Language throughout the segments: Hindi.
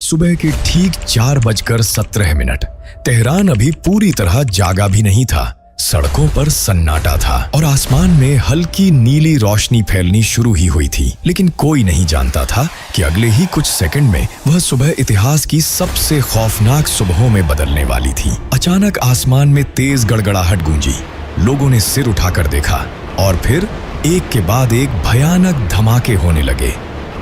सुबह के ठीक 4:17 तेहरान अभी पूरी तरह जागा भी नहीं था। सड़कों पर सन्नाटा था और आसमान में हल्की नीली रोशनी फैलनी शुरू ही हुई थी। लेकिन कोई नहीं जानता था कि अगले ही कुछ सेकंड में वह सुबह इतिहास की सबसे खौफनाक सुबहों में बदलने वाली थी। अचानक आसमान में तेज गड़गड़ाहट गूंजी। लोगों ने सिर उठाकर देखा और फिर एक के बाद एक भयानक धमाके होने लगे।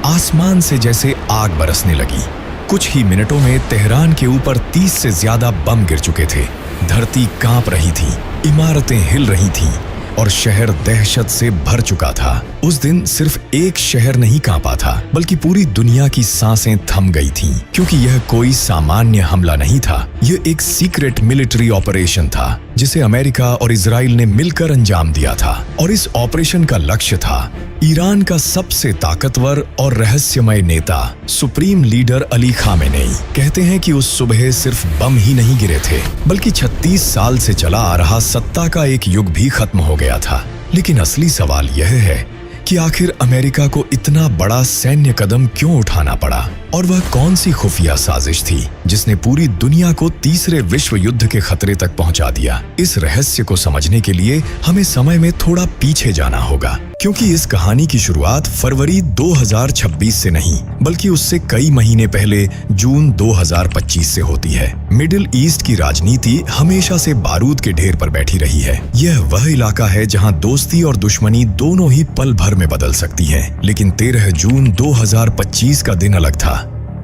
आसमान से जैसे आग बरसने लगी। कुछ ही मिनटों में तेहरान के ऊपर 30 से ज्यादा बम गिर चुके थे। धरती कांप रही थी, इमारतें हिल रही थीं और शहर दहशत से भर चुका था। उस दिन सिर्फ एक शहर नहीं कांपा था, बल्कि पूरी दुनिया की सांसें थम गई थीं, क्योंकि यह कोई सामान्य हमला नहीं था। यह एक सीक्रेट मिलिट्री ऑपरेशन था जिसे अमेरिका और इजराइल ने मिलकर अंजाम दिया था। और इस ऑपरेशन का लक्ष्य था ईरान का सबसे ताकतवर और रहस्यमय नेता सुप्रीम लीडर अली खामेनेई। कहते हैं कि उस सुबह सिर्फ बम ही नहीं गिरे थे, बल्कि 36 साल से चला आ रहा सत्ता का एक युग भी खत्म हो गया था। लेकिन असली सवाल यह है कि आखिर अमेरिका को इतना बड़ा सैन्य कदम क्यों उठाना पड़ा, और वह कौन सी खुफिया साजिश थी जिसने पूरी दुनिया को तीसरे विश्व युद्ध के खतरे तक पहुंचा दिया। इस रहस्य को समझने के लिए हमें समय में थोड़ा पीछे जाना होगा, क्योंकि इस कहानी की शुरुआत फरवरी 2026 से नहीं, बल्कि उससे कई महीने पहले जून 2025 से होती है। मिडिल ईस्ट की राजनीति हमेशा से बारूद के ढेर पर बैठी रही है। यह वह इलाका है जहां दोस्ती और दुश्मनी दोनों ही पल भर में बदल सकती है। लेकिन 13 जून 2025 का दिन अलग था।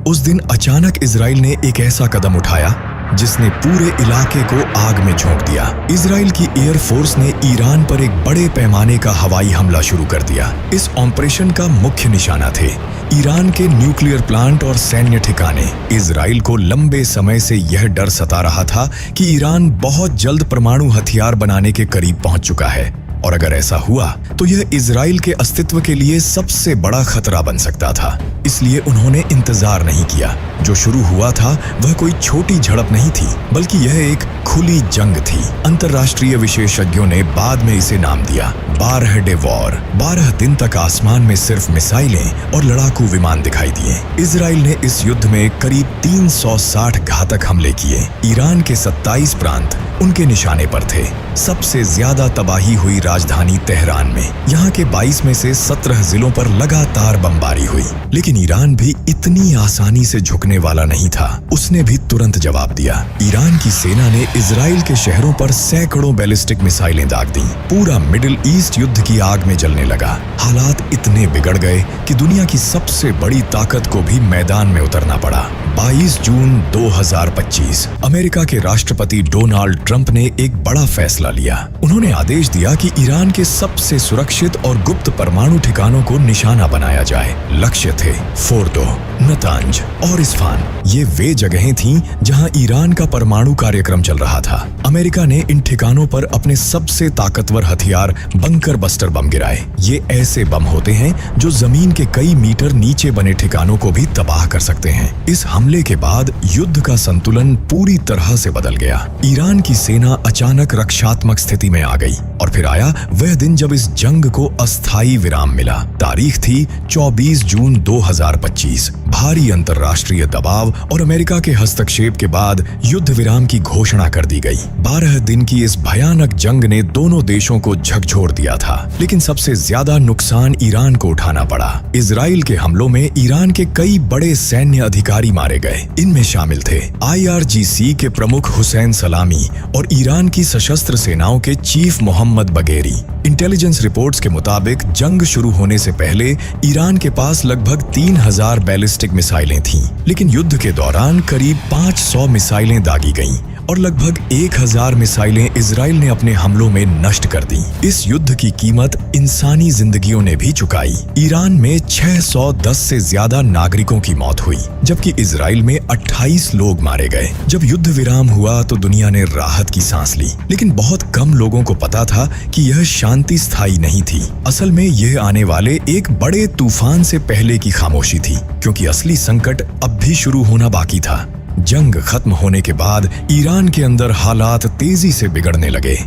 उस दिन अचानक इजराइल ने एक ऐसा कदम उठाया जिसने पूरे इलाके को आग में झोंक दिया। इजराइल की एयरफोर्स ने ईरान पर एक बड़े पैमाने का हवाई हमला शुरू कर दिया। इस ऑपरेशन का मुख्य निशाना थे ईरान के न्यूक्लियर प्लांट और सैन्य ठिकाने। इजराइल को लंबे समय से यह डर सता रहा था कि ईरान बहुत जल्द परमाणु हथियार बनाने के करीब पहुंच चुका है, और अगर ऐसा हुआ तो यह इजराइल के अस्तित्व के लिए सबसे बड़ा खतरा बन सकता था। इसलिए उन्होंने इंतजार नहीं किया। जो शुरू हुआ था वह कोई छोटी झड़प नहीं थी, बल्कि यह एक खुली जंग थी। अंतर्राष्ट्रीय विशेषज्ञों ने बाद में इसे नाम दिया 12 डे वॉर। 12 दिन तक आसमान में सिर्फ मिसाइलें और लड़ाकू विमान दिखाई दिए। इजराइल ने इस युद्ध में करीब 360 घातक हमले किए। ईरान के 27 प्रांत उनके निशाने पर थे। सबसे ज्यादा तबाही हुई राजधानी तेहरान में। यहाँ के 22 में से 17 जिलों पर लगातार बमबारी हुई। लेकिन ईरान भी इतनी आसानी से झुकने वाला नहीं था। उसने भी तुरंत जवाब दिया। ईरान की सेना ने इजराइल के शहरों पर सैकड़ों बैलिस्टिक मिसाइलें दाग दी। पूरा मिडिल ईस्ट युद्ध की आग में जलने लगा। हालात इतने बिगड़ गए कि दुनिया की सबसे बड़ी ताकत को भी मैदान में उतरना पड़ा। 22 जून 2025 अमेरिका के राष्ट्रपति डोनाल्ड ट्रंप ने एक बड़ा फैसला लिया। उन्होंने आदेश दिया कि ईरान के सबसे सुरक्षित और गुप्त परमाणु ठिकानों को निशाना बनाया जाए। लक्ष्य थे फोर्डो, नतांज और इस्फान। ये वे जगहें थीं जहां ईरान का परमाणु कार्यक्रम चल रहा था। अमेरिका ने इन ठिकानों पर अपने सबसे ताकतवर हथियार बंकर बस्टर बम गिराए। ये ऐसे बम होते हैं जो जमीन के कई मीटर नीचे बने ठिकानों को भी तबाह कर सकते हैं। इस हमले के बाद युद्ध का संतुलन पूरी तरह से बदल गया। ईरान की सेना अचानक रक्षात्मक स्थिति में आ गई, और फिर आया वह दिन जब इस जंग को अस्थायी विराम मिला। तारीख थी 24 जून 2025। भारी अंतर्राष्ट्रीय दबाव और अमेरिका के हस्तक्षेप के बाद युद्ध विराम की घोषणा कर दी गई। 12 दिन की इस भयानक जंग ने दोनों देशों को झकझोर दिया था। लेकिन सबसे ज्यादा नुकसान ईरान को उठाना पड़ा। इजराइल के हमलों में ईरान के कई बड़े सैन्य अधिकारी मारे गए। इनमें शामिल थे IRGC के प्रमुख हुसैन सलामी और ईरान की सशस्त्र सेनाओं के चीफ मोहम्मद बगेरी। इंटेलिजेंस रिपोर्ट्स के मुताबिक जंग शुरू होने से पहले ईरान के पास लगभग 3000 बैलिस्टिक मिसाइलें थीं, लेकिन युद्ध के दौरान करीब 500 मिसाइलें दागी गईं और लगभग 1000 मिसाइलें इजराइल ने अपने हमलों में नष्ट कर दी। इस युद्ध की कीमत इंसानी जिंदगियों ने भी चुकाई। ईरान में 610 से ज्यादा नागरिकों की मौत हुई, जबकि इजराइल में 28 लोग मारे गए। जब युद्ध विराम हुआ तो दुनिया ने राहत की सांस ली, लेकिन बहुत कम लोगों को पता था कि यह शांति स्थायी नहीं थी। असल में यह आने वाले एक बड़े तूफान से पहले की खामोशी थी, क्योंकि असली संकट अब भी शुरू होना बाकी था। जंग खत्म होने के बाद ईरान के अंदर हालात तेजी से बिगड़ने लगे।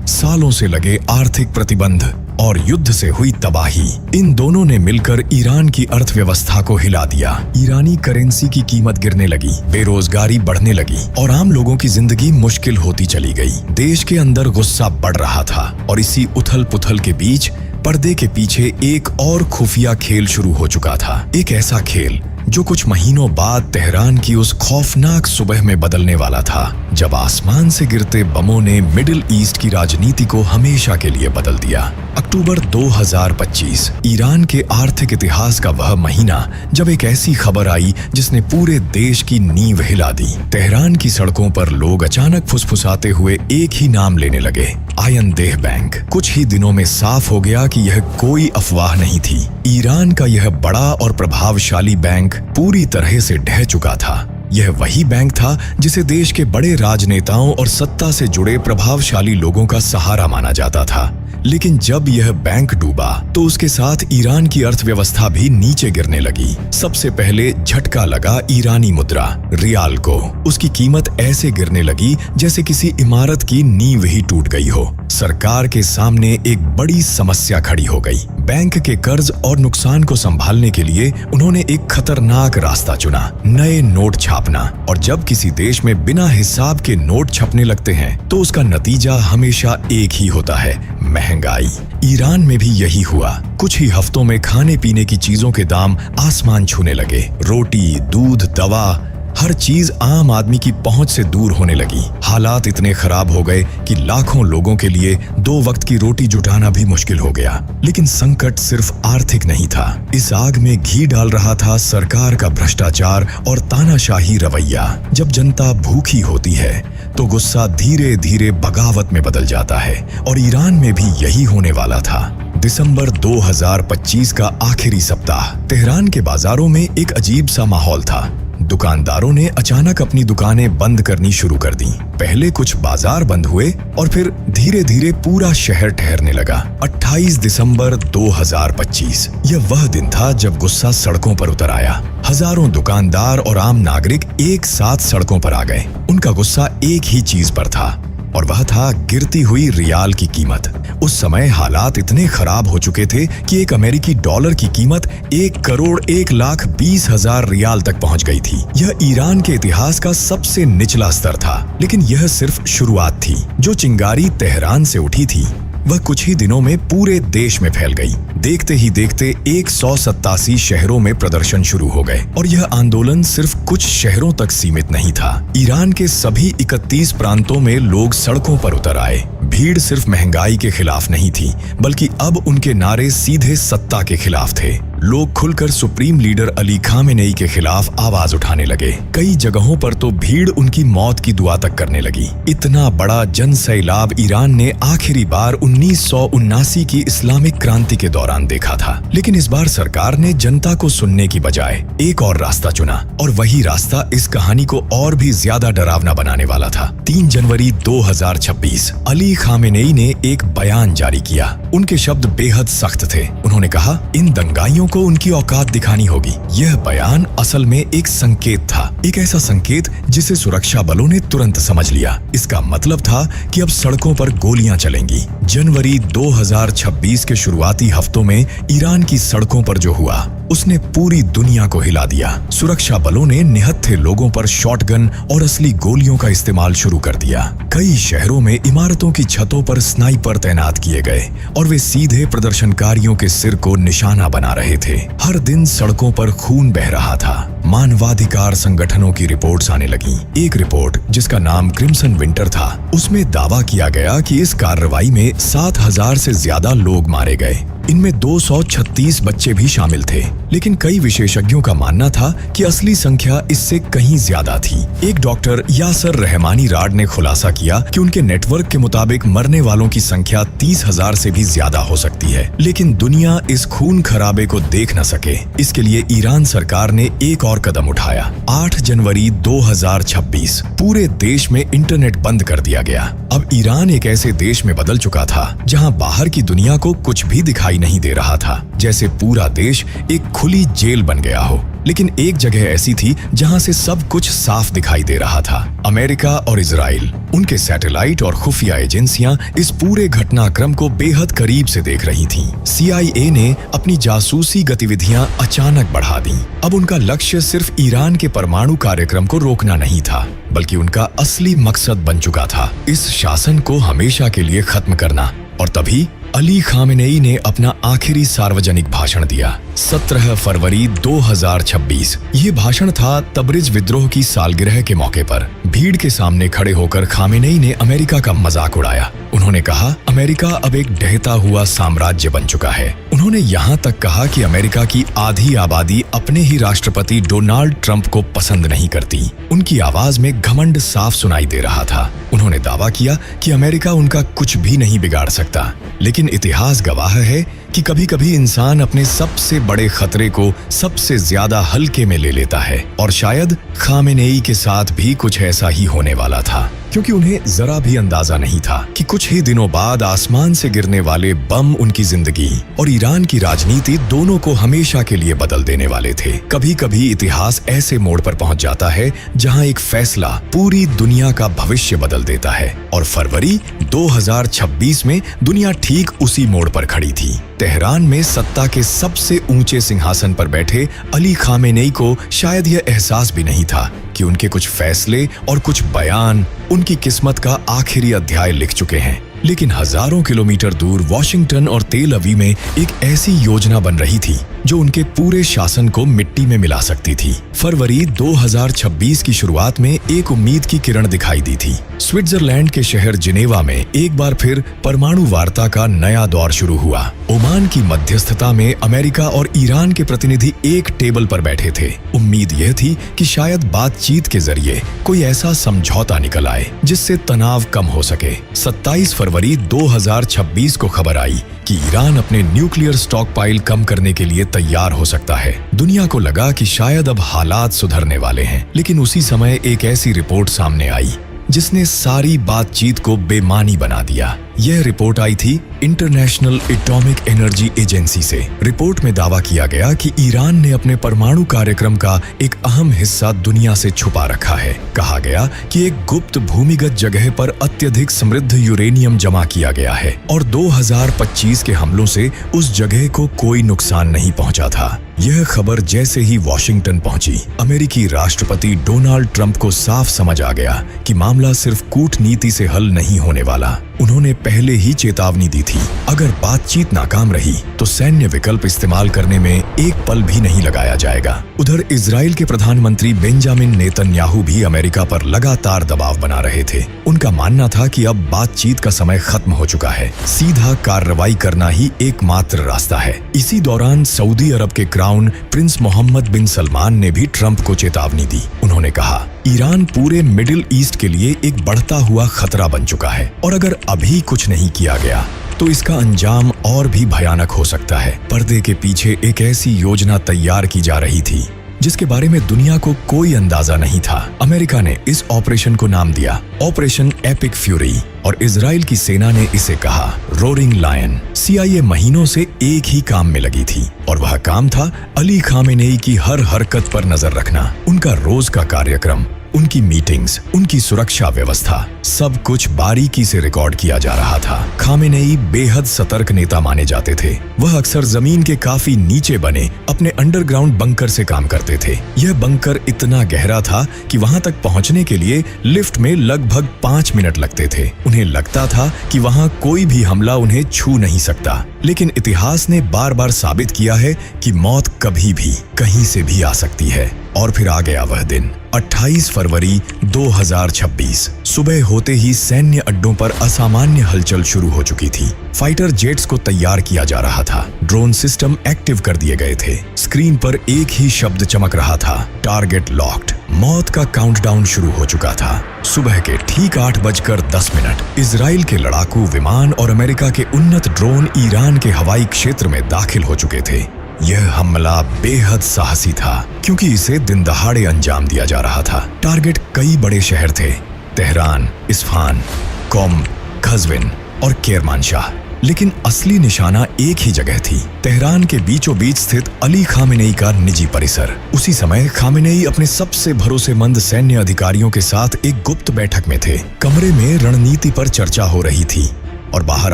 सालों से लगे आर्थिक प्रतिबंध और युद्ध से हुई तबाही, इन दोनों ने मिलकर ईरान की अर्थव्यवस्था को हिला दिया। ईरानी करेंसी की कीमत गिरने लगी, बेरोजगारी बढ़ने लगी और आम लोगों की जिंदगी मुश्किल होती चली गई। देश के अंदर गुस्सा बढ़ रहा था और इसी उथल पुथल के बीच पर्दे के पीछे एक और खुफिया खेल शुरू हो चुका था। एक ऐसा खेल जो कुछ महीनों बाद तेहरान की उस खौफनाक सुबह में बदलने वाला था, जब आसमान से गिरते बमों ने मिडिल ईस्ट की राजनीति को हमेशा के लिए बदल दिया। अक्टूबर 2025 ईरान के आर्थिक इतिहास का वह महीना जब एक ऐसी खबर आई जिसने पूरे देश की नींव हिला दी। तेहरान की सड़कों पर लोग अचानक फुसफुसाते हुए एक ही नाम लेने लगे, आयन देह बैंक। कुछ ही दिनों में साफ हो गया कि यह कोई अफवाह नहीं थी। ईरान का यह बड़ा और प्रभावशाली बैंक पूरी तरह से ढह चुका था। यह वही बैंक था जिसे देश के बड़े राजनेताओं और सत्ता से जुड़े प्रभावशाली लोगों का सहारा माना जाता था। लेकिन जब यह बैंक डूबा तो उसके साथ ईरान की अर्थव्यवस्था भी नीचे गिरने लगी। सबसे पहले झटका लगा ईरानी मुद्रा रियाल को। उसकी कीमत ऐसे गिरने लगी जैसे किसी इमारत की नींव ही टूट गई हो। सरकार के सामने एक बड़ी समस्या खड़ी हो गई। बैंक के कर्ज और नुकसान को संभालने के लिए उन्होंने एक खतरनाक रास्ता चुना, नए नोट छापना। और जब किसी देश में बिना हिसाब के नोट छपने लगते हैं तो उसका नतीजा हमेशा एक ही होता है, महंगाई। ईरान में भी यही हुआ। कुछ ही हफ्तों में खाने पीने की चीजों के दाम आसमान छूने लगे। रोटी, दूध, दवा, हर चीज आम आदमी की पहुंच से दूर होने लगी। हालात इतने खराब हो गए कि लाखों लोगों के लिए 2 वक्त की रोटी जुटाना भी मुश्किल हो गया। लेकिन संकट सिर्फ आर्थिक नहीं था। इस आग में घी डाल रहा था सरकार का भ्रष्टाचार और तानाशाही रवैया। जब जनता भूखी होती है तो गुस्सा धीरे धीरे बगावत में बदल जाता है और ईरान में भी यही होने वाला था। दिसंबर 2025 का आखिरी सप्ताह तेहरान के बाजारों में एक अजीब सा माहौल था। दुकानदारों ने अचानक अपनी दुकानें बंद करनी शुरू कर दी। पहले कुछ बाजार बंद हुए और फिर धीरे धीरे पूरा शहर ठहरने लगा। 28 दिसंबर 2025 यह वह दिन था जब गुस्सा सड़कों पर उतर आया। हजारों दुकानदार और आम नागरिक एक साथ सड़कों पर आ गए। उनका गुस्सा एक ही चीज पर था और वह था गिरती हुई रियाल की कीमत। उस समय हालात इतने खराब हो चुके थे कि एक अमेरिकी डॉलर की कीमत 1,01,20,000 रियाल तक पहुंच गई थी। यह ईरान के इतिहास का सबसे निचला स्तर था, लेकिन यह सिर्फ शुरुआत थी। जो चिंगारी तेहरान से उठी थी वह कुछ ही दिनों में पूरे देश में फैल गई। देखते ही देखते 187 शहरों में प्रदर्शन शुरू हो गए और यह आंदोलन सिर्फ कुछ शहरों तक सीमित नहीं था। ईरान के सभी 31 प्रांतों में लोग सड़कों पर उतर आए। भीड़ सिर्फ महंगाई के खिलाफ नहीं थी, बल्कि अब उनके नारे सीधे सत्ता के खिलाफ थे। लोग खुलकर सुप्रीम लीडर अली खामेनेई के खिलाफ आवाज उठाने लगे। कई जगहों पर तो भीड़ उनकी मौत की दुआ तक करने लगी। इतना बड़ा जन सैलाब ईरान ने आखिरी बार 1979 की इस्लामिक क्रांति के दौरान देखा था। लेकिन इस बार सरकार ने जनता को सुनने की बजाय एक और रास्ता चुना और वही रास्ता इस कहानी को और भी ज्यादा डरावना बनाने वाला था। 3 जनवरी 2026 अली खामेनेई ने एक बयान जारी किया। उनके शब्द बेहद सख्त थे। उन्होंने कहा, इन दंगाइयों को उनकी औकात दिखानी होगी। यह बयान असल में एक संकेत था, एक ऐसा संकेत जिसे सुरक्षा बलों ने तुरंत समझ लिया। इसका मतलब था कि अब सड़कों पर गोलियां चलेंगी। जनवरी 2026 के शुरुआती हफ्तों में ईरान की सड़कों पर जो हुआ उसने पूरी दुनिया को हिला दिया। सुरक्षा बलों ने निहत्थे लोगों पर शॉटगन और असली गोलियों का इस्तेमाल शुरू कर दिया। कई शहरों में इमारतों की छतों पर स्नाइपर तैनात किए गए और वे सीधे प्रदर्शनकारियों के सिर को निशाना बना रहे थे। हर दिन सड़कों पर खून बह रहा था। मानवाधिकार संगठनों की रिपोर्ट्स आने लगी। एक रिपोर्ट जिसका नाम क्रिम्सन विंटर था, उसमें दावा किया गया कि इस कार्रवाई में 7,000 से ज्यादा लोग मारे गए। इनमें 236 बच्चे भी शामिल थे। लेकिन कई विशेषज्ञों का मानना था कि असली संख्या इससे कहीं ज्यादा थी। एक डॉक्टर यासर रहमानी राड ने खुलासा किया कि उनके नेटवर्क के मुताबिक मरने वालों की संख्या 30,000 से भी ज्यादा हो सकती है। लेकिन दुनिया इस खून खराबे को देख न सके, इसके लिए ईरान सरकार ने एक और कदम उठाया। 8 जनवरी 2026 पूरे देश में इंटरनेट बंद कर दिया गया। अब ईरान एक ऐसे देश में बदल चुका था जहां बाहर की दुनिया को कुछ भी दिखाई नहीं दे रहा था। जैसे पूरा देश एक खुली जेल बन गया हो। लेकिन एक जगह ऐसी थी जहां से सब कुछ साफ दिखाई दे रहा था। अमेरिका और इजराइल, उनके सैटेलाइट और खुफिया एजेंसियां इस पूरे घटनाक्रम को बेहद करीब से देख रही थीं। CIA ने अपनी जासूसी गतिविधियां अचानक बढ़ा दी। अब उनका लक्ष्य सिर्फ ईरान के परमाणु कार्यक्रम को रोकना नहीं था, बल्कि उनका असली मकसद बन चुका था इस शासन को हमेशा के लिए खत्म करना। और तभी अली खामेनेई ने अपना आखिरी सार्वजनिक भाषण दिया, 17 फरवरी 2026। ये भाषण था तबरिज विद्रोह की सालगिरह के मौके पर। भीड़ के सामने खड़े होकर खामेनेई ने अमेरिका का मजाक उड़ाया। उन्होंने कहा, अमेरिका अब एक ढहता हुआ साम्राज्य बन चुका है। उन्होंने यहाँ तक कहा कि अमेरिका की आधी आबादी अपने ही राष्ट्रपति डोनाल्ड ट्रंप को पसंद नहीं करती। उनकी आवाज में घमंड साफ सुनाई दे रहा था। उन्होंने दावा किया कि अमेरिका उनका कुछ भी नहीं बिगाड़ सकता। लेकिन इतिहास गवाह है कि कभी-कभी इंसान अपने सबसे बड़े खतरे को सबसे ज्यादा हल्के में ले लेता है। और शायद खामेनेई के साथ भी कुछ ऐसा ही होने वाला था, क्योंकि उन्हें जरा भी अंदाजा नहीं था कि कुछ ही दिनों बाद आसमान से गिरने वाले बम उनकी जिंदगी और ईरान की राजनीति दोनों को हमेशा के लिए बदल देने वाले थे। कभी-कभी इतिहास ऐसे मोड़ पर पहुंच जाता है जहां एक फैसला पूरी दुनिया का भविष्य बदल देता है। और फरवरी 2026 में दुनिया ठीक उसी मोड़ पर खड़ी थी। तेहरान में सत्ता के सबसे ऊंचे सिंहासन पर बैठे अली खामेनेई को शायद यह एहसास भी नहीं था कि उनके कुछ फैसले और कुछ बयान उनकी किस्मत का आखिरी अध्याय लिख चुके हैं। लेकिन हजारों किलोमीटर दूर वाशिंगटन और तेल अवीव में एक ऐसी योजना बन रही थी जो उनके पूरे शासन को मिट्टी में मिला सकती थी। फरवरी 2026 की शुरुआत में एक उम्मीद की किरण दिखाई दी थी। स्विट्जरलैंड के शहर जिनेवा में एक बार फिर परमाणु वार्ता का नया दौर शुरू हुआ। ओमान की मध्यस्थता में अमेरिका और ईरान के प्रतिनिधि एक टेबल पर बैठे थे। उम्मीद यह थी कि शायद बातचीत के जरिए कोई ऐसा समझौता निकल आए जिससे तनाव कम हो सके। 27 फरवरी 2026 को खबर आई कि ईरान अपने न्यूक्लियर स्टॉक पाइल कम करने के लिए तैयार हो सकता है। दुनिया को लगा कि शायद अब हालात सुधरने वाले हैं। लेकिन उसी समय एक ऐसी रिपोर्ट सामने आई जिसने सारी बातचीत को बेमानी बना दिया। यह रिपोर्ट आई थी इंटरनेशनल एटॉमिक एनर्जी एजेंसी से। रिपोर्ट में दावा किया गया कि ईरान ने अपने परमाणु कार्यक्रम का एक अहम हिस्सा दुनिया से छुपा रखा है। कहा गया कि एक गुप्त भूमिगत जगह पर अत्यधिक समृद्ध यूरेनियम जमा किया गया है और 2025 के हमलों से उस जगह को कोई नुकसान नहीं पहुंचा था। यह खबर जैसे ही वॉशिंगटन पहुंची, अमेरिकी राष्ट्रपति डोनाल्ड ट्रंप को साफ समझ आ गया कि मामला सिर्फ कूटनीति से हल नहीं होने वाला। उन्होंने पहले ही चेतावनी दी थी, अगर बातचीत नाकाम रही तो सैन्य विकल्प इस्तेमाल करने में एक पल भी नहीं लगाया जाएगा। उधर इजराइल के प्रधानमंत्री बेंजामिन नेतन्याहू भी अमेरिका पर लगातार दबाव बना रहे थे। उनका मानना था कि अब बातचीत का समय खत्म हो चुका है, सीधा कार्रवाई करना ही एकमात्र रास्ता है। इसी दौरान सऊदी अरब के क्राउन प्रिंस मोहम्मद बिन सलमान ने भी ट्रंप को चेतावनी दी। उन्होंने कहा, ईरान पूरे मिडिल ईस्ट के लिए एक बढ़ता हुआ खतरा बन चुका है और अगर अभी कुछ नहीं किया गया तो इसका अंजाम और भी भयानक हो सकता है। पर्दे के पीछे एक ऐसी योजना तैयार की जा रही थी जिसके बारे में दुनिया को कोई अंदाजा नहीं था। अमेरिका ने इस ऑपरेशन को नाम दिया ऑपरेशन एपिक फ्यूरी और इजराइल की सेना ने इसे कहा रोरिंग लायन। CIA महीनों से एक ही काम में लगी थी और वह काम था अली खामेनेई की हर हरकत पर नजर रखना। उनका रोज का कार्यक्रम, उनकी मीटिंग्स, उनकी सुरक्षा व्यवस्था, सब कुछ बारीकी से रिकॉर्ड किया जा रहा था। खामेनेई बेहद सतर्क नेता माने जाते थे। वह अक्सर जमीन के काफी नीचे बने अपने अंडरग्राउंड बंकर से काम करते थे। यह बंकर इतना गहरा था कि वहां तक पहुंचने के लिए लिफ्ट में लगभग 5 मिनट लगते थे। उन्हें लगता था कि वहां कोई भी हमला उन्हें छू नहीं सकता। लेकिन इतिहास ने बार बार साबित किया है कि मौत कभी भी कहीं से भी आ सकती है। और फिर आ गया वह दिन, 28 फरवरी 2026। सुबह होते ही सैन्य अड्डों पर असामान्य हलचल शुरू हो चुकी थी। फाइटर जेट्स को तैयार किया जा रहा था, ड्रोन सिस्टम एक्टिव कर दिए गए थे। स्क्रीन पर एक ही शब्द चमक रहा था, टारगेट लॉक्ड। मौत का काउंटडाउन शुरू हो चुका था। सुबह के ठीक 8:10 इजराइल के लड़ाकू विमान और अमेरिका के उन्नत ड्रोन ईरान के हवाई क्षेत्र में दाखिल हो चुके थे। यह हमला बेहद साहसी था क्योंकि इसे दिन दहाड़े अंजाम दिया जा रहा था। टारगेट कई बड़े शहर थे, तेहरान, इस्फहान, कौम, खजविन और केरमानशाह। लेकिन असली निशाना एक ही जगह थी, तेहरान के बीचों बीच स्थित अली खामेनेई का निजी परिसर। उसी समय खामेनेई अपने सबसे भरोसेमंद सैन्य अधिकारियों के साथ एक गुप्त बैठक में थे। कमरे में रणनीति पर चर्चा हो रही थी और बाहर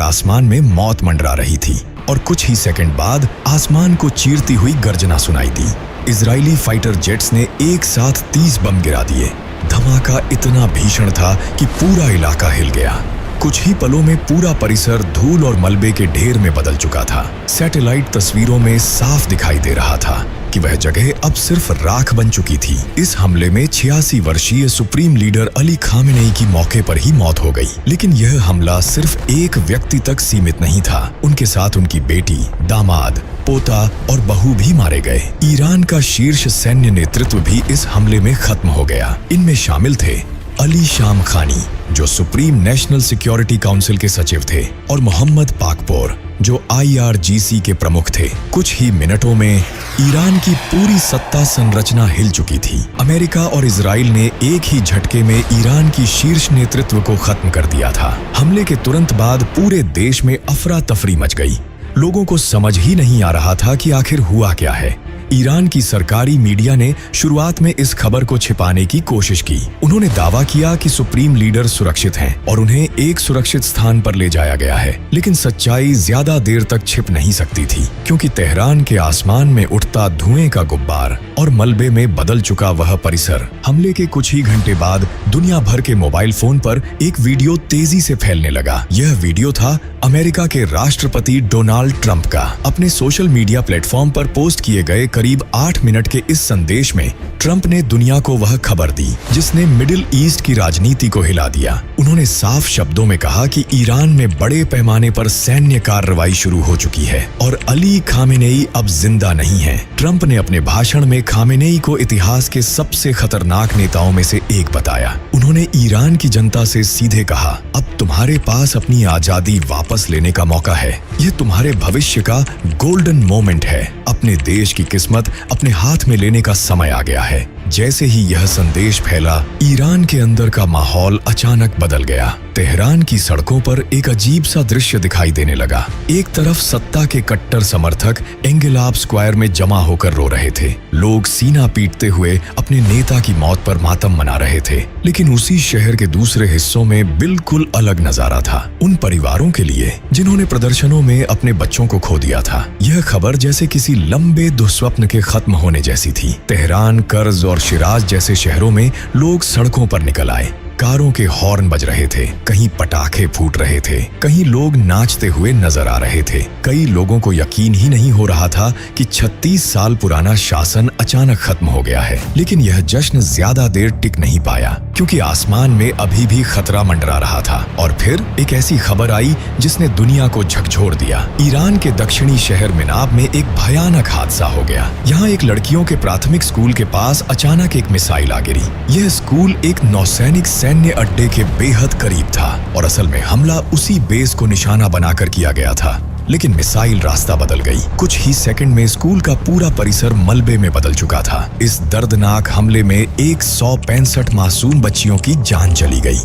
आसमान में मौत मंडरा रही थी। और कुछ ही सेकंड बाद आसमान को चीरती हुई गर्जना सुनाई दी। इजरायली फाइटर जेट्स ने एक साथ 30 बम गिरा दिए। धमाका इतना भीषण था कि पूरा इलाका हिल गया। कुछ ही पलों में पूरा परिसर धूल और मलबे के ढेर में बदल चुका था। सैटेलाइट तस्वीरों में साफ दिखाई दे रहा था कि वह जगह अब सिर्फ राख बन चुकी थी। इस हमले में 86 वर्षीय सुप्रीम लीडर अली खामेनेई की मौके पर ही मौत हो गई। लेकिन यह हमला सिर्फ एक व्यक्ति तक सीमित नहीं था। उनके साथ उनकी बेटी, दामाद, पोता और बहू भी मारे गए। ईरान का शीर्ष सैन्य नेतृत्व भी इस हमले में खत्म हो गया। इनमें शामिल थे अली शामखानी, जो सुप्रीम नेशनल सिक्योरिटी काउंसिल के सचिव थे, और मोहम्मद पाकपोर, जो IRGC के प्रमुख थे। कुछ ही मिनटों में ईरान की पूरी सत्ता संरचना हिल चुकी थी। अमेरिका और इजराइल ने एक ही झटके में ईरान की शीर्ष नेतृत्व को खत्म कर दिया था। हमले के तुरंत बाद पूरे देश में अफरा तफरी मच गई। लोगों को समझ ही नहीं आ रहा था कि आखिर हुआ क्या है। ईरान की सरकारी मीडिया ने शुरुआत में इस खबर को छिपाने की कोशिश की। उन्होंने दावा किया कि सुप्रीम लीडर सुरक्षित हैं और उन्हें एक सुरक्षित स्थान पर ले जाया गया है। लेकिन सच्चाई ज्यादा देर तक छिप नहीं सकती थी, क्योंकि तेहरान के आसमान में उठता धुएं का गुब्बार और मलबे में बदल चुका वह परिसर। हमले के कुछ ही घंटे बाद दुनिया भर के मोबाइल फोन पर एक वीडियो तेजी से फैलने लगा। यह वीडियो था अमेरिका के राष्ट्रपति डोनाल्ड ट्रंप का। अपने सोशल मीडिया प्लेटफॉर्म पर पोस्ट किए गए करीब 8 मिनट के इस संदेश में ट्रंप ने दुनिया को वह खबर दी जिसने मिडिल ईस्ट की राजनीति को हिला दिया। उन्होंने साफ शब्दों में कहा कि ईरान में बड़े पैमाने पर सैन्य कार्रवाई शुरू हो चुकी है और अली खामेनेई अब जिंदा नहीं है। ट्रंप ने अपने भाषण में खामेनेई को इतिहास के सबसे खतरनाक नेताओं में से एक बताया। उन्होंने ईरान की जनता से सीधे कहा, अब तुम्हारे पास अपनी आजादी वापस लेने का मौका है। यह तुम्हारे भविष्य का गोल्डन मोमेंट है। अपने देश की किस्मत अपने हाथ में लेने का समय आ गया है। जैसे ही यह संदेश फैला, ईरान के अंदर का माहौल अचानक बदल गया। तेहरान की सड़कों पर एक अजीब सा दृश्य दिखाई देने लगा। एक तरफ सत्ता के कट्टर समर्थक एंगेलाब स्क्वायर में जमा होकर रो रहे थे। लोग सीना पीटते हुए अपने नेता की मौत पर मातम मना रहे थे। लेकिन उसी शहर के दूसरे हिस्सों में बिल्कुल अलग नजारा था। उन परिवारों के लिए जिन्होंने प्रदर्शनों में अपने बच्चों को खो दिया था। यह खबर जैसे किसी लंबे दुस्वप्न के खत्म होने जैसी थी। तेहरान, कर्ज और शिराज जैसे शहरों में लोग सड़कों पर निकल आए। कारों के हॉर्न बज रहे थे, कहीं पटाखे फूट रहे थे, कहीं लोग नाचते हुए नजर आ रहे थे। कई लोगों को यकीन ही नहीं हो रहा था कि 36 साल पुराना शासन अचानक खत्म हो गया है। लेकिन यह जश्न ज्यादा देर टिक नहीं पाया, क्योंकि आसमान में अभी भी खतरा मंडरा रहा था। और फिर एक ऐसी खबर आई जिसने दुनिया को झकझोर दिया। ईरान के दक्षिणी शहर मिनाब में एक भयानक हादसा हो गया। यहाँ एक लड़कियों के प्राथमिक स्कूल के पास अचानक एक मिसाइल आ गिरी। यह स्कूल एक नौसैनिक सैन्य अड्डे के बेहद करीब था और असल में हमला उसी बेस को निशाना बनाकर किया गया था। लेकिन मिसाइल रास्ता बदल गई। कुछ ही सेकंड में स्कूल का पूरा परिसर मलबे में बदल चुका था। इस दर्दनाक हमले में 165 मासूम बच्चियों की जान चली गई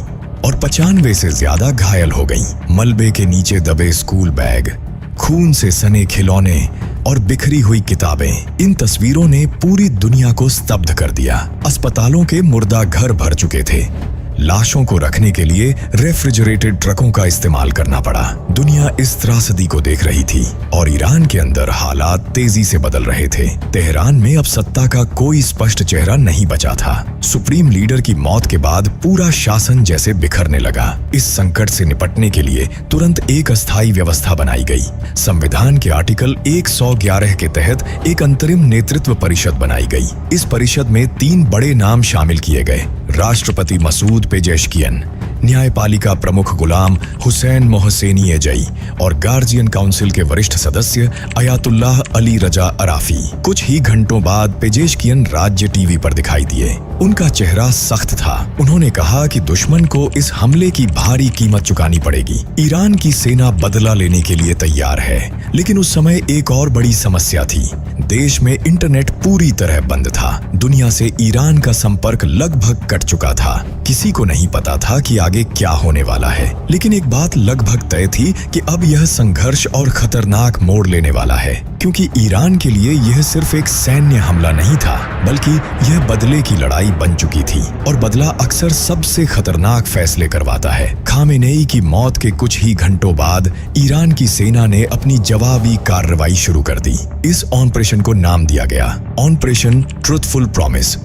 और 95 से ज्यादा घायल हो गईं। मलबे के नीचे दबे स्कूल बैग, खून से सने खिलौने और बिखरी हुई किताबें, इन तस्वीरों ने पूरी दुनिया को स्तब्ध कर दिया। अस्पतालों के मुर्दा घर भर चुके थे। लाशों को रखने के लिए रेफ्रिजरेटेड ट्रकों का इस्तेमाल करना पड़ा। दुनिया इस त्रासदी को देख रही थी और ईरान के अंदर हालात तेजी से बदल रहे थे। तेहरान में अब सत्ता का कोई स्पष्ट चेहरा नहीं बचा था। सुप्रीम लीडर की मौत के बाद पूरा शासन जैसे बिखरने लगा। इस संकट से निपटने के लिए तुरंत एक अस्थायी व्यवस्था बनाई गई। संविधान के आर्टिकल 111 के तहत एक अंतरिम नेतृत्व परिषद बनाई गई। इस परिषद में 3 बड़े नाम शामिल किए गए: राष्ट्रपति मसूद पेजेशकियन, न्यायपालिका प्रमुख गुलाम हुसैन मोहसेनी-ए-जई और गार्जियन काउंसिल के वरिष्ठ सदस्य अयातुल्लाह अली रजा अराफी। कुछ ही घंटों बाद पेजेशकियन राज्य टीवी पर दिखाई दिए। उनका चेहरा सख्त था। उन्होंने कहा कि दुश्मन को इस हमले की भारी कीमत चुकानी पड़ेगी। ईरान की सेना बदला लेने के लिए तैयार है। लेकिन उस समय एक और बड़ी समस्या थी। देश में इंटरनेट पूरी तरह बंद था। दुनिया से ईरान का संपर्क लगभग कट चुका था। किसी को नहीं पता था कि आगे क्या होने वाला है, लेकिन एक बात लगभग तय थी कि अब यह संघर्ष और खतरनाक मोड़ लेने वाला है, क्योंकि ईरान के लिए यह सिर्फ एक सैन्य हमला नहीं था, बल्कि यह बदले की लड़ाई बन चुकी थी। और बदला अक्सर सबसे खतरनाक फैसले करवाता है। खामेनेई की मौत के कुछ ही घंटों बाद ईरान की सेना ने अपनी जवाबी कार्रवाई शुरू कर दी। इस ऑपरेशन को नाम दिया गया ऑपरेशन ट्रुथफुल प्रॉमिस।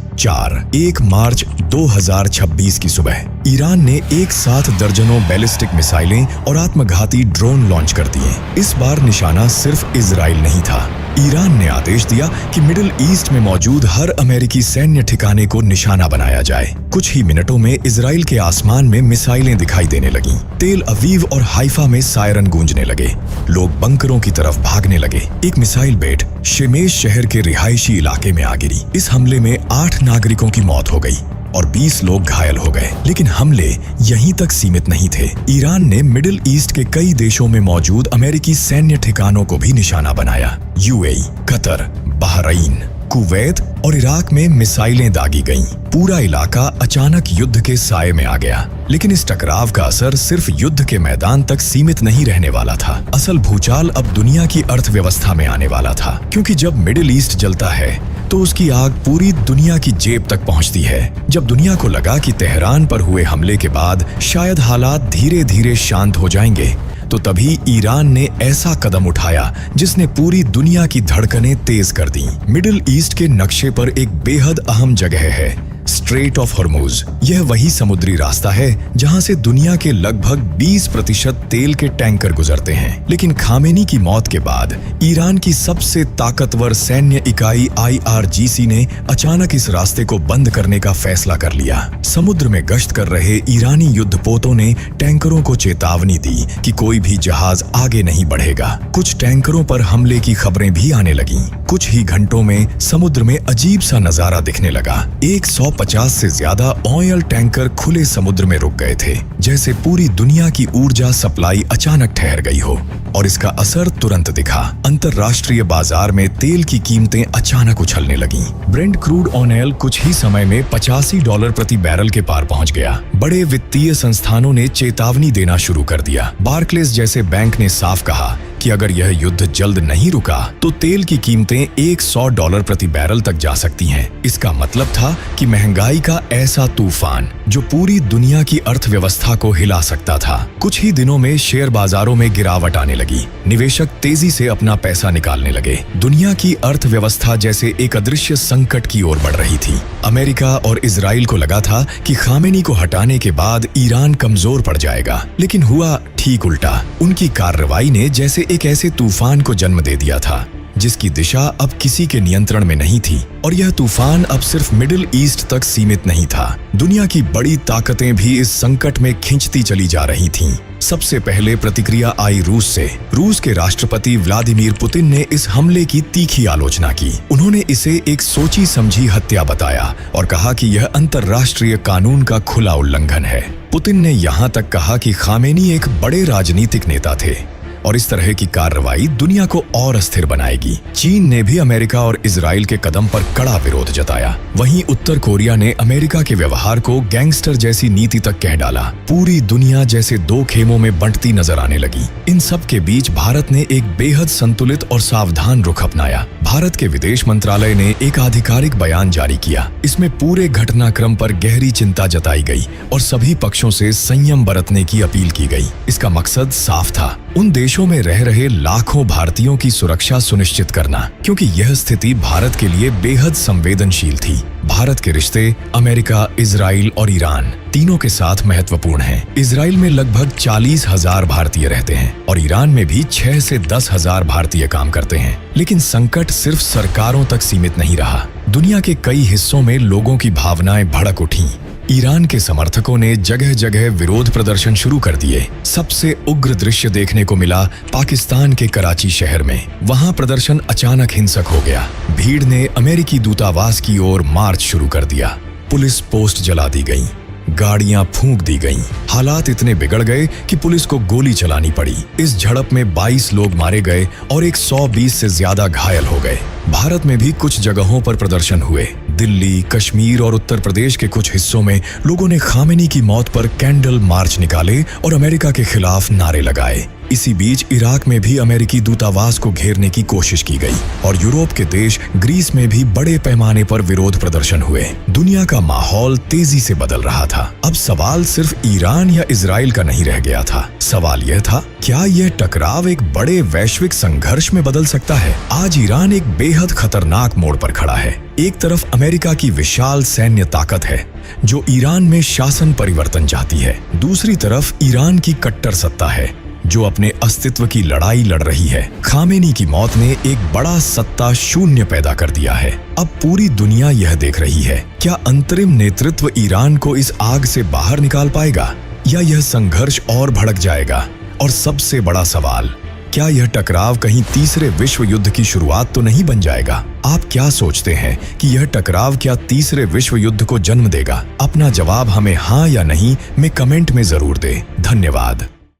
1 मार्च 2026 की सुबह ईरान ने एक साथ दर्जनों बैलिस्टिक मिसाइलें और आत्मघाती ड्रोन लॉन्च कर दिए। इस बार निशाना सिर्फ इजराइल नहीं था। ईरान ने आदेश दिया कि मिडिल ईस्ट में मौजूद हर अमेरिकी सैन्य ठिकाने को निशाना बनाया जाए। कुछ ही मिनटों में इजराइल के आसमान में मिसाइलें दिखाई देने लगीं। तेल अवीव और हाइफा में सायरन गूंजने लगे। लोग बंकरों की तरफ भागने लगे। एक मिसाइल बेट शेमेश शहर के रिहायशी इलाके में आ गिरी। इस हमले में 8 नागरिकों की मौत हो गई और 20 लोग घायल हो गए। लेकिन हमले यहीं तक सीमित नहीं थे। ईरान ने मिडिल ईस्ट के कई देशों में मौजूद अमेरिकी सैन्य ठिकानों को भी निशाना बनाया। यूएई, कतर, बहरीन, कुवैत और इराक में मिसाइलें दागी गईं। पूरा इलाका अचानक युद्ध के साए में आ गया। लेकिन इस टकराव का असर सिर्फ युद्ध के मैदान तक सीमित नहीं रहने वाला था। असल भूचाल अब दुनिया की अर्थव्यवस्था में आने वाला था, क्योंकि जब मिडिल ईस्ट जलता है तो उसकी आग पूरी दुनिया की जेब तक पहुंचती है। जब दुनिया को लगा कि तेहरान पर हुए हमले के बाद शायद हालात धीरे धीरे शांत हो जाएंगे, तो तभी ईरान ने ऐसा कदम उठाया जिसने पूरी दुनिया की धड़कनें तेज कर दी। मिडिल ईस्ट के नक्शे पर एक बेहद अहम जगह है, स्ट्रेट ऑफ हॉर्मुज। यह वही समुद्री रास्ता है जहां से दुनिया के लगभग 20% तेल के टैंकर गुजरते हैं। लेकिन खामेनी की मौत के बाद ईरान की सबसे ताकतवर सैन्य इकाई IRGC ने अचानक इस रास्ते को बंद करने का फैसला कर लिया। समुद्र में गश्त कर रहे ईरानी युद्धपोतों ने टैंकरों को चेतावनी दी कि कोई भी जहाज आगे नहीं बढ़ेगा। कुछ टैंकरों पर हमले की खबरें भी आने लगीं। कुछ ही घंटों में समुद्र में अजीब सा नजारा दिखने लगा। 150 से ज्यादा ऑयल टैंकर खुले समुद्र में रुक गए थे, जैसे पूरी दुनिया की ऊर्जा सप्लाई अचानक ठहर गई हो। और इसका असर तुरंत दिखा। अंतरराष्ट्रीय बाजार में तेल की कीमतें अचानक उछलने लगीं। ब्रेंट क्रूड ऑयल कुछ ही समय में $85 प्रति बैरल के पार पहुंच गया। बड़े वित्तीय संस्थानों ने चेतावनी देना शुरू कर दिया। बार्कलेज जैसे बैंक ने साफ कहा कि अगर यह युद्ध जल्द नहीं रुका तो तेल की कीमतें $100 प्रति बैरल तक जा सकती हैं। इसका मतलब था कि महंगाई का ऐसा तूफान जो पूरी दुनिया की अर्थव्यवस्था को हिला सकता था। कुछ ही दिनों में शेयर बाजारों में गिरावट आने लगी। निवेशक तेजी से अपना पैसा निकालने लगे। दुनिया की अर्थव्यवस्था जैसे एक अदृश्य संकट की ओर बढ़ रही थी। अमेरिका और इजराइल को लगा था कि खामेनी को हटाने के बाद ईरान कमजोर पड़ जाएगा, लेकिन हुआ ठीक उल्टा। उनकी कार्रवाई ने जैसे एक ऐसे तूफान को जन्म दे दिया था जिसकी दिशा अब किसी के नियंत्रण में नहीं थी। और यह तूफान अब सिर्फ मिडिल ईस्ट तक सीमित नहीं था। दुनिया की बड़ी ताकतें भी इस संकट में खिंचती चली जा रही थीं। सबसे पहले प्रतिक्रिया आई रूस से। रूस के राष्ट्रपति व्लादिमीर पुतिन ने इस हमले की तीखी आलोचना की। उन्होंने इसे एक सोची समझी हत्या बताया और कहा कि यह अंतर्राष्ट्रीय कानून का खुला उल्लंघन है। पुतिन ने यहाँ तक कहा कि खामेनी एक बड़े राजनीतिक नेता थे और इस तरह की कार्रवाई दुनिया को और अस्थिर बनाएगी। चीन ने भी अमेरिका और इजराइल के कदम पर कड़ा विरोध जताया। वहीं उत्तर कोरिया ने अमेरिका के व्यवहार को गैंगस्टर जैसी नीति तक कह डाला। पूरी दुनिया जैसे दो खेमों में बंटती नजर आने लगी। इन सब के बीच भारत ने एक बेहद संतुलित और सावधान रुख अपनाया। भारत के विदेश मंत्रालय ने एक आधिकारिक बयान जारी किया। इसमें पूरे घटनाक्रम पर गहरी चिंता जताई गई और सभी पक्षों से संयम बरतने की अपील की गई। इसका मकसद साफ था, उन देशों में रह रहे लाखों भारतीयों की सुरक्षा सुनिश्चित करना, क्योंकि यह स्थिति भारत के लिए बेहद संवेदनशील थी। भारत के रिश्ते अमेरिका, इजराइल और ईरान तीनों के साथ महत्वपूर्ण हैं। इजराइल में लगभग 40,000 भारतीय रहते हैं और ईरान में भी 6 से 10,000 भारतीय काम करते हैं। लेकिन संकट सिर्फ सरकारों तक सीमित नहीं रहा। दुनिया के कई हिस्सों में लोगों की भावनाएं भड़क उठीं। ईरान के समर्थकों ने जगह जगह विरोध प्रदर्शन शुरू कर दिए। सबसे उग्र दृश्य देखने को मिला पाकिस्तान के कराची शहर में। वहां प्रदर्शन अचानक हिंसक हो गया। भीड़ ने अमेरिकी दूतावास की ओर मार्च शुरू कर दिया। पुलिस पोस्ट जला दी गई, गाड़ियां फूंक दी गईं। हालात इतने बिगड़ गए कि पुलिस को गोली चलानी पड़ी। इस झड़प में 22 लोग मारे गए और 120 से ज्यादा घायल हो गए। भारत में भी कुछ जगहों पर प्रदर्शन हुए। दिल्ली, कश्मीर और उत्तर प्रदेश के कुछ हिस्सों में लोगों ने खामेनी की मौत पर कैंडल मार्च निकाले और अमेरिका के खिलाफ नारे लगाए। इसी बीच इराक में भी अमेरिकी दूतावास को घेरने की कोशिश की गई और यूरोप के देश ग्रीस में भी बड़े पैमाने पर विरोध प्रदर्शन हुए। दुनिया का माहौल तेजी से बदल रहा था। अब सवाल सिर्फ ईरान या इजराइल का नहीं रह गया था। सवाल यह था, क्या यह टकराव एक बड़े वैश्विक संघर्ष में बदल सकता है? आज ईरान एक बेहद खतरनाक मोड़ पर खड़ा है। एक तरफ अमेरिका की विशाल सैन्य ताकत है जो ईरान में शासन परिवर्तन चाहती है। दूसरी तरफ ईरान की कट्टर सत्ता है जो अपने अस्तित्व की लड़ाई लड़ रही है। खामेनी की मौत ने एक बड़ा सत्ता शून्य पैदा कर दिया है। अब पूरी दुनिया यह देख रही है, क्या अंतरिम नेतृत्व ईरान को इस आग से बाहर निकाल पाएगा या यह संघर्ष और भड़क जाएगा? और सबसे बड़ा सवाल, क्या यह टकराव कहीं तीसरे विश्व युद्ध की शुरुआत तो नहीं बन जाएगा? आप क्या सोचते हैं कि यह टकराव क्या तीसरे विश्व युद्ध को जन्म देगा? अपना जवाब हमें हाँ या नहीं में कमेंट में जरूर दें। धन्यवाद।